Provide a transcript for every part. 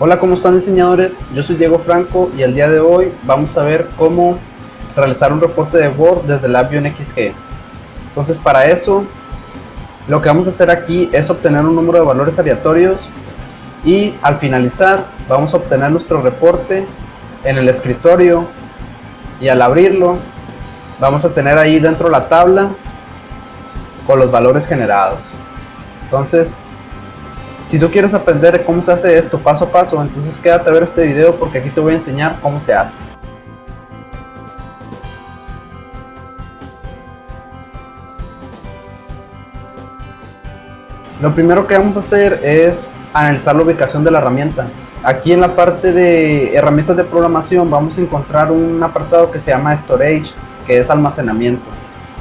Hola, ¿cómo están, diseñadores? Yo soy Diego Franco y el día de hoy vamos a ver cómo realizar un reporte de Word desde el Avion-XG. Entonces, para eso lo que vamos a hacer aquí es obtener un número de valores aleatorios y al finalizar vamos a obtener nuestro reporte en el escritorio, y al abrirlo vamos a tener ahí dentro la tabla con los valores generados. Entonces, si tú quieres aprender cómo se hace esto paso a paso, entonces quédate a ver este video porque aquí te voy a enseñar cómo se hace. Lo primero que vamos a hacer es analizar la ubicación de la herramienta. Aquí en la parte de herramientas de programación vamos a encontrar un apartado que se llama Storage, que es almacenamiento.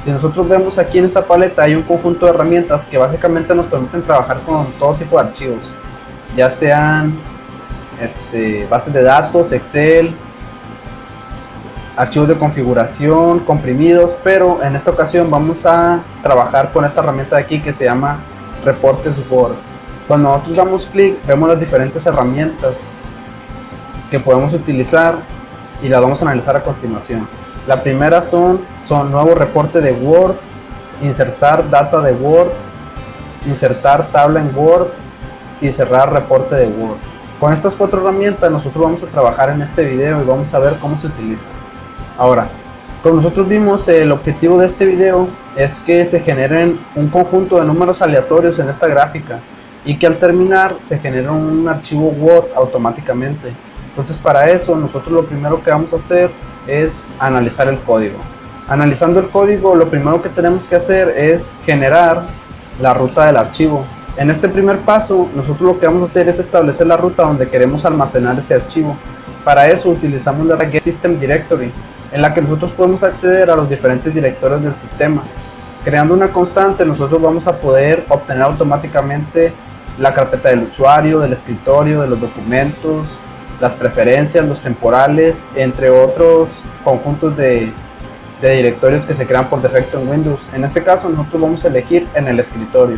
Si nosotros vemos aquí en esta paleta hay un conjunto de herramientas que básicamente nos permiten trabajar con todo tipo de archivos, ya sean bases de datos, Excel, archivos de configuración, comprimidos, pero en esta ocasión vamos a trabajar con esta herramienta de aquí que se llama Reportes Word. Cuando nosotros damos clic vemos las diferentes herramientas que podemos utilizar y las vamos a analizar a continuación. La primera son nuevo reporte de Word, insertar data de Word, insertar tabla en Word y cerrar reporte de Word. Con estas cuatro herramientas nosotros vamos a trabajar en este video y vamos a ver cómo se utiliza. Ahora, como nosotros vimos, el objetivo de este video es que se generen un conjunto de números aleatorios en esta gráfica y que al terminar se genere un archivo Word automáticamente. Entonces, para eso nosotros lo primero que vamos a hacer es analizar el código. Analizando el código, lo primero que tenemos que hacer es generar la ruta del archivo. En este primer paso nosotros lo que vamos a hacer es establecer la ruta donde queremos almacenar ese archivo. Para eso utilizamos la Get System Directory, en la que nosotros podemos acceder a los diferentes directorios del sistema. Creando una constante nosotros vamos a poder obtener automáticamente la carpeta del usuario, del escritorio, de los documentos, las preferencias, los temporales, entre otros conjuntos de directorios que se crean por defecto en Windows. En este caso nosotros vamos a elegir en el escritorio.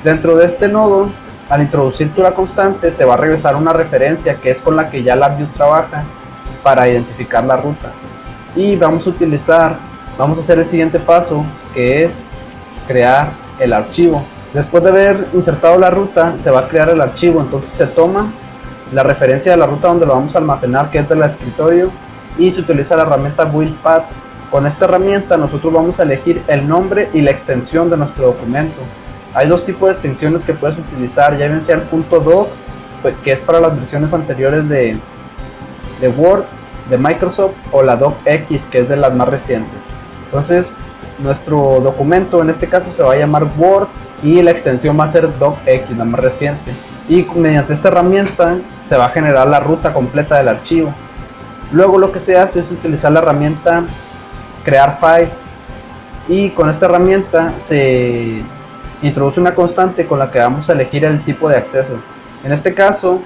Dentro de este nodo, al introducir tú la constante, te va a regresar una referencia que es con la que ya LabVIEW trabaja para identificar la ruta. Y vamos a hacer el siguiente paso, que es crear el archivo. Después de haber insertado la ruta, se va a crear el archivo. Entonces se toma la referencia de la ruta donde lo vamos a almacenar, que es del escritorio, y se utiliza la herramienta BuildPath. Con esta herramienta nosotros vamos a elegir el nombre y la extensión de nuestro documento. Hay dos tipos de extensiones que puedes utilizar, ya bien sea el .doc, pues, que es para las versiones anteriores de Word, de Microsoft, o la docx, que es de las más recientes. Entonces nuestro documento en este caso se va a llamar Word y la extensión va a ser docx, la más reciente. Y mediante esta herramienta se va a generar la ruta completa del archivo. Luego lo que se hace es utilizar la herramienta crear file, y con esta herramienta se introduce una constante con la que vamos a elegir el tipo de acceso. En este caso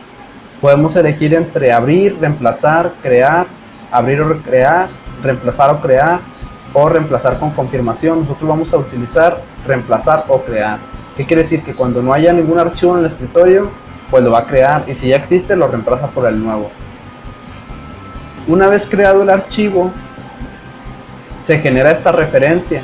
podemos elegir entre abrir, reemplazar, crear, abrir o crear, reemplazar o crear, o reemplazar con confirmación. Nosotros vamos a utilizar reemplazar o crear. ¿Qué quiere decir? Que cuando no haya ningún archivo en el escritorio, pues lo va a crear, y si ya existe lo reemplaza por el nuevo. Una vez creado el archivo, se genera esta referencia.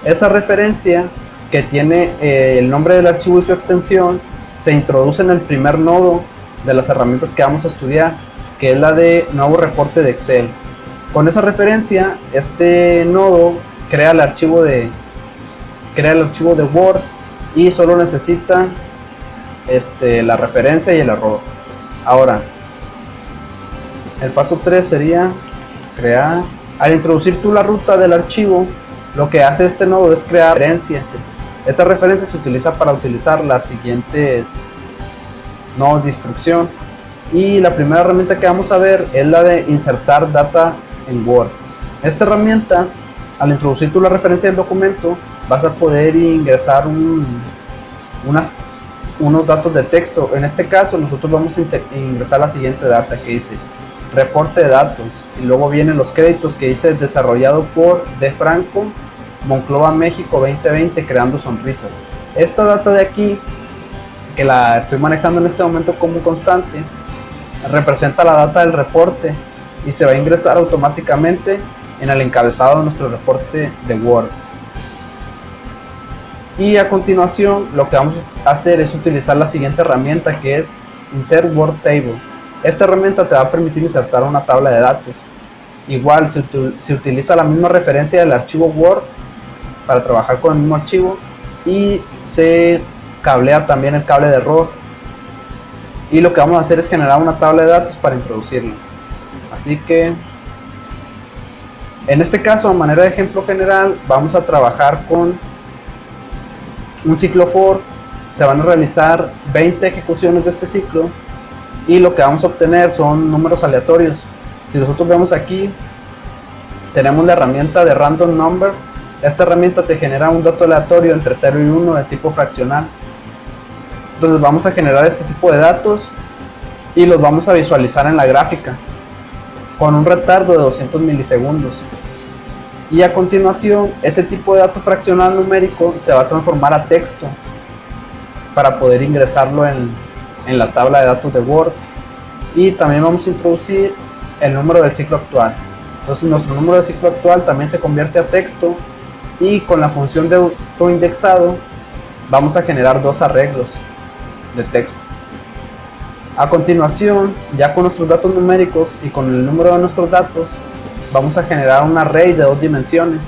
Esa referencia, que tiene el nombre del archivo y su extensión, se introduce en el primer nodo de las herramientas que vamos a estudiar, que es la de nuevo reporte de Excel. Con esa referencia, este nodo crea el archivo de Word y solo necesita la referencia y el error. Ahora, el paso 3 sería crear. Al introducir tú la ruta del archivo, lo que hace este nodo es crear referencia. Esta referencia se utiliza para utilizar las siguientes nodos de instrucción, y la primera herramienta que vamos a ver es la de insertar data en Word. Esta herramienta, al introducir tú la referencia del documento, vas a poder ingresar unos datos de texto. En este caso nosotros vamos a ingresar la siguiente data que dice reporte de datos, y luego vienen los créditos que dice desarrollado por D. Franco, Monclova, México 2020, creando sonrisas. Esta data de aquí, que la estoy manejando en este momento como constante, representa la data del reporte y se va a ingresar automáticamente en el encabezado de nuestro reporte de Word. Y a continuación lo que vamos a hacer es utilizar la siguiente herramienta, que es Insert Word Table. Esta herramienta te va a permitir insertar una tabla de datos. Igual se utiliza la misma referencia del archivo Word para trabajar con el mismo archivo, y se cablea también el cable de RAW. Y lo que vamos a hacer es generar una tabla de datos para introducirlo. Así que en este caso, a manera de ejemplo general, vamos a trabajar con un ciclo for. Se van a realizar 20 ejecuciones de este ciclo y lo que vamos a obtener son números aleatorios. Si nosotros vemos aquí, tenemos la herramienta de Random Number. Esta herramienta te genera un dato aleatorio entre 0 y 1 de tipo fraccional. Entonces vamos a generar este tipo de datos y los vamos a visualizar en la gráfica con un retardo de 200 milisegundos. Y a continuación, ese tipo de dato fraccional numérico se va a transformar a texto para poder ingresarlo en la tabla de datos de Word. Y también vamos a introducir el número del ciclo actual. Entonces nuestro número de ciclo actual también se convierte a texto, y con la función de autoindexado vamos a generar dos arreglos de texto. A continuación, ya con nuestros datos numéricos y con el número de nuestros datos, vamos a generar un array de 2 dimensiones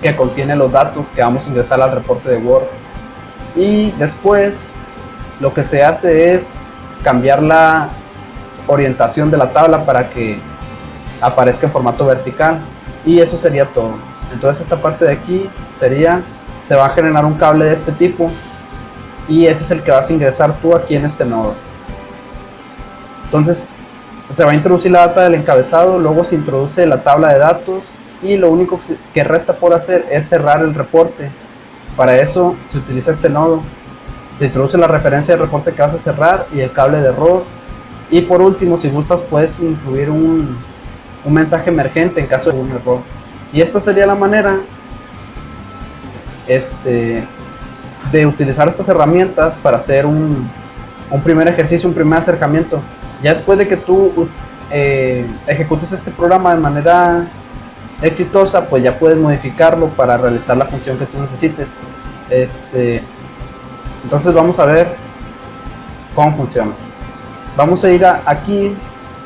que contiene los datos que vamos a ingresar al reporte de Word. Y después lo que se hace es cambiar la orientación de la tabla para que aparezca en formato vertical, y eso sería todo. Entonces esta parte de aquí sería, te va a generar un cable de este tipo y ese es el que vas a ingresar tú aquí en este nodo. Entonces se va a introducir la data del encabezado, luego se introduce la tabla de datos y lo único que resta por hacer es cerrar el reporte. Para eso se utiliza este nodo. Se introduce la referencia del reporte que vas a cerrar y el cable de error. Y por último, si gustas, puedes incluir un mensaje emergente en caso de un error. Y esta sería la manera de utilizar estas herramientas para hacer un primer ejercicio, un primer acercamiento. Ya después de que tú ejecutes este programa de manera exitosa, pues ya puedes modificarlo para realizar la función que tú necesites. Entonces vamos a ver cómo funciona. Vamos a ir aquí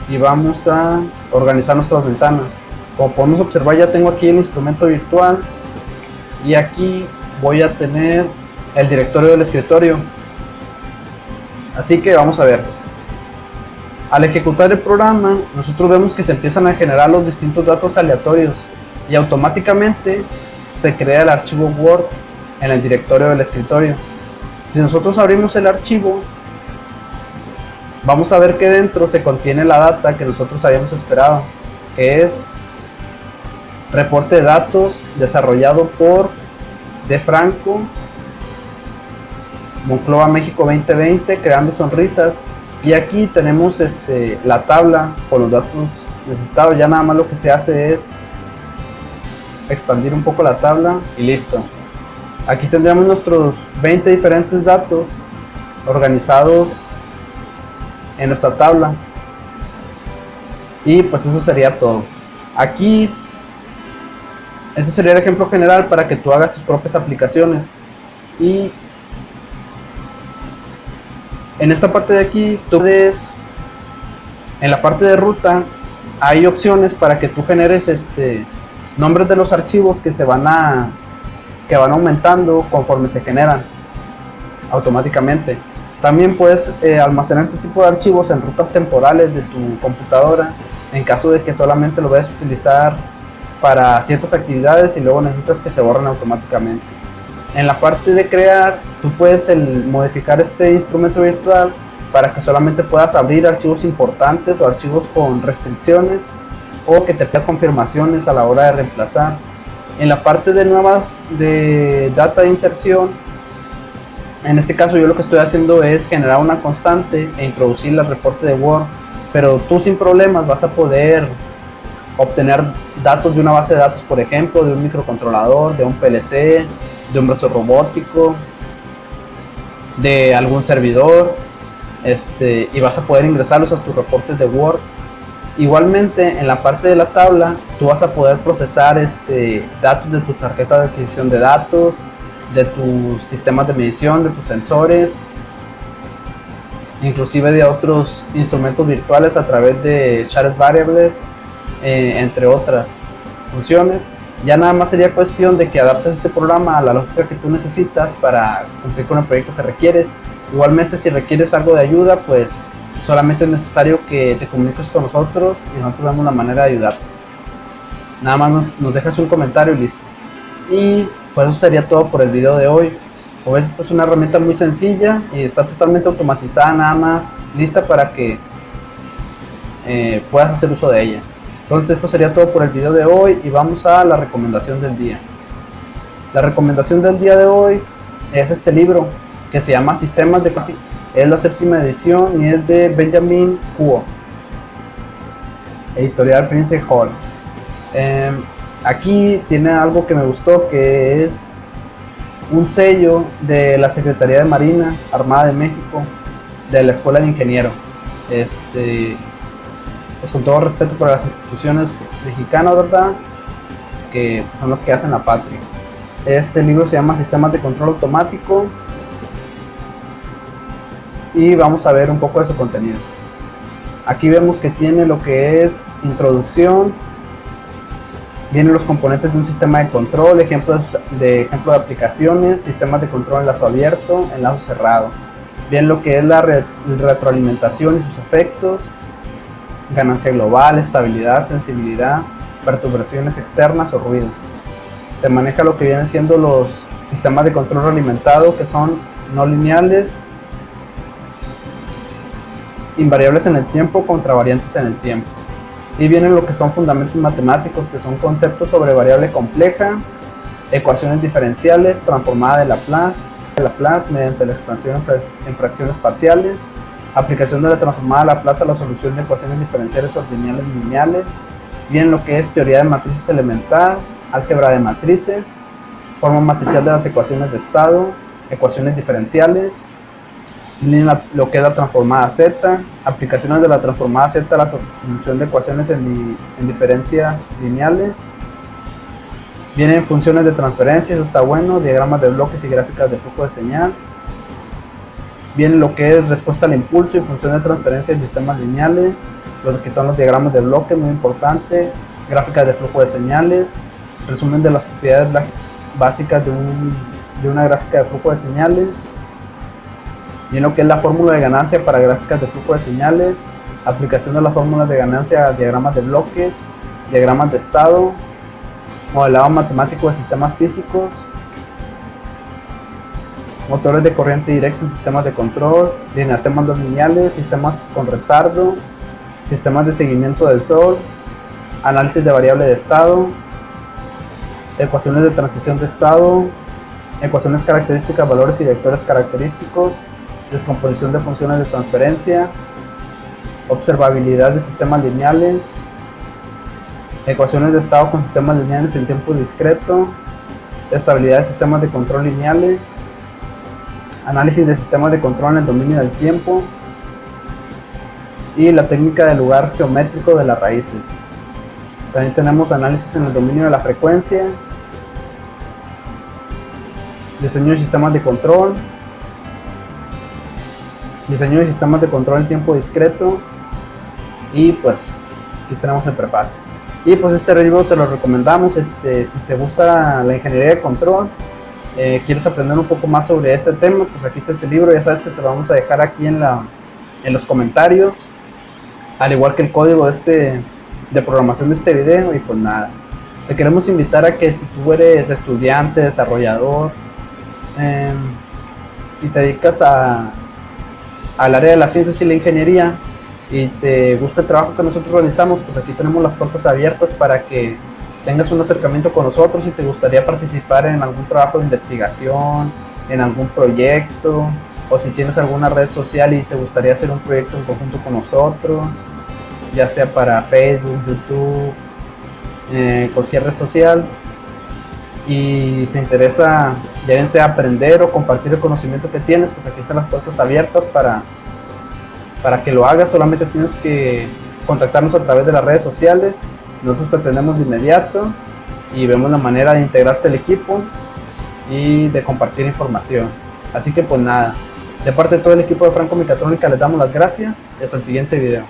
y vamos a organizar nuestras ventanas. Como podemos observar, ya tengo aquí el instrumento virtual y aquí voy a tener el directorio del escritorio. Así que vamos a ver. Al ejecutar el programa, nosotros vemos que se empiezan a generar los distintos datos aleatorios y automáticamente se crea el archivo Word en el directorio del escritorio. Si nosotros abrimos el archivo, vamos a ver que dentro se contiene la data que nosotros habíamos esperado, que es reporte de datos desarrollado por De Franco, Monclova, México 2020, creando sonrisas. Y aquí tenemos la tabla con los datos necesitados. Ya nada más lo que se hace es expandir un poco la tabla y listo. Aquí tendríamos nuestros 20 diferentes datos organizados en nuestra tabla. Y pues eso sería todo. Aquí este sería el ejemplo general para que tú hagas tus propias aplicaciones. Y en esta parte de aquí, tú puedes, en la parte de ruta, hay opciones para que tú generes nombres de los archivos que van aumentando conforme se generan automáticamente. También puedes almacenar este tipo de archivos en rutas temporales de tu computadora en caso de que solamente lo vayas a utilizar para ciertas actividades y luego necesitas que se borren automáticamente. En la parte de crear, tú puedes modificar este instrumento virtual para que solamente puedas abrir archivos importantes o archivos con restricciones, o que te pida confirmaciones a la hora de reemplazar. En la parte de nuevas de data de inserción, en este caso yo lo que estoy haciendo es generar una constante e introducirla al reporte de Word, pero tú sin problemas vas a poder obtener datos de una base de datos, por ejemplo, de un microcontrolador, de un PLC, de un brazo robótico, de algún servidor. y vas a poder ingresarlos a tus reportes de Word. Igualmente, en la parte de la tabla, tú vas a poder procesar datos de tu tarjeta de adquisición de datos, de tus sistemas de medición, de tus sensores, inclusive de otros instrumentos virtuales a través de shared variables, entre otras funciones. Ya nada más sería cuestión de que adaptes este programa a la lógica que tú necesitas para cumplir con el proyecto que requieres. Igualmente, si requieres algo de ayuda, pues solamente es necesario que te comuniques con nosotros y nosotros damos la manera de ayudarte. Nada más nos dejas un comentario y listo. Y pues eso sería todo por el video de hoy. Como ves, esta es una herramienta muy sencilla y está totalmente automatizada, nada más lista para que puedas hacer uso de ella. Entonces esto sería todo por el video de hoy y vamos a la recomendación del día. La recomendación del día de hoy es este libro que se llama Sistemas de Control. Es la 7ª edición y es de Benjamin Kuo, editorial Prince Hall. Aquí tiene algo que me gustó, que es un sello de la Secretaría de Marina Armada de México, de la Escuela de Ingeniero. Pues con todo respeto para las instituciones mexicanas, ¿verdad?, que son las que hacen la patria. Este libro se llama Sistemas de Control Automático y vamos a ver un poco de su contenido. Aquí vemos que tiene lo que es introducción, vienen los componentes de un sistema de control, ejemplo de aplicaciones, sistemas de control en lazo abierto, en lazo cerrado. Bien lo que es la retroalimentación y sus efectos, ganancia global, estabilidad, sensibilidad, perturbaciones externas o ruido. Te maneja lo que vienen siendo los sistemas de control realimentado, que son no lineales, invariables en el tiempo, contravariantes en el tiempo. Y vienen lo que son fundamentos matemáticos, que son conceptos sobre variable compleja, ecuaciones diferenciales, transformada de Laplace mediante la expansión en fracciones parciales, aplicación de la transformada de Laplace a la solución de ecuaciones diferenciales ordinales y lineales. Vienen lo que es teoría de matrices elemental, álgebra de matrices, forma matricial de las ecuaciones de estado, ecuaciones diferenciales. Viene lo que es la transformada Z, aplicaciones de la transformada Z a la solución de ecuaciones en diferencias lineales. Vienen funciones de transferencia, eso está bueno, diagramas de bloques y gráficas de flujo de señal. Viene lo que es respuesta al impulso y función de transferencia en sistemas lineales, lo que son los diagramas de bloque, muy importante, gráficas de flujo de señales, resumen de las propiedades básicas de una gráfica de flujo de señales. Viene lo que es la fórmula de ganancia para gráficas de flujo de señales, aplicación de las fórmulas de ganancia a diagramas de bloques, diagramas de estado, modelado matemático de sistemas físicos, motores de corriente directa en sistemas de control, alineación de mandos lineales, sistemas con retardo, sistemas de seguimiento del sol, análisis de variable de estado, ecuaciones de transición de estado, ecuaciones características, valores y vectores característicos, descomposición de funciones de transferencia, observabilidad de sistemas lineales, ecuaciones de estado con sistemas lineales en tiempo discreto, estabilidad de sistemas de control lineales, análisis de sistemas de control en el dominio del tiempo y la técnica del lugar geométrico de las raíces. También tenemos análisis en el dominio de la frecuencia, diseño de sistemas de control, diseño de sistemas de control en tiempo discreto y pues aquí tenemos el prefacio. Y pues este libro te lo recomendamos, si te gusta la ingeniería de control, quieres aprender un poco más sobre este tema, pues aquí está este libro, ya sabes que te lo vamos a dejar aquí en los comentarios, al igual que el código de programación de este video. Y pues nada, te queremos invitar a que si tú eres estudiante, desarrollador, y te dedicas al área de las ciencias y la ingeniería y te gusta el trabajo que nosotros realizamos, pues aquí tenemos las puertas abiertas para que tengas un acercamiento con nosotros. Si te gustaría participar en algún trabajo de investigación, en algún proyecto, o si tienes alguna red social y te gustaría hacer un proyecto en conjunto con nosotros, ya sea para Facebook, YouTube, cualquier red social, y te interesa ya bien sea aprender o compartir el conocimiento que tienes, pues aquí están las puertas abiertas para Para que lo hagas solamente tienes que contactarnos a través de las redes sociales. Nosotros te atendemos de inmediato y vemos la manera de integrarte al equipo y de compartir información. Así que pues nada, de parte de todo el equipo de Franco Mecatrónica les damos las gracias y hasta el siguiente video.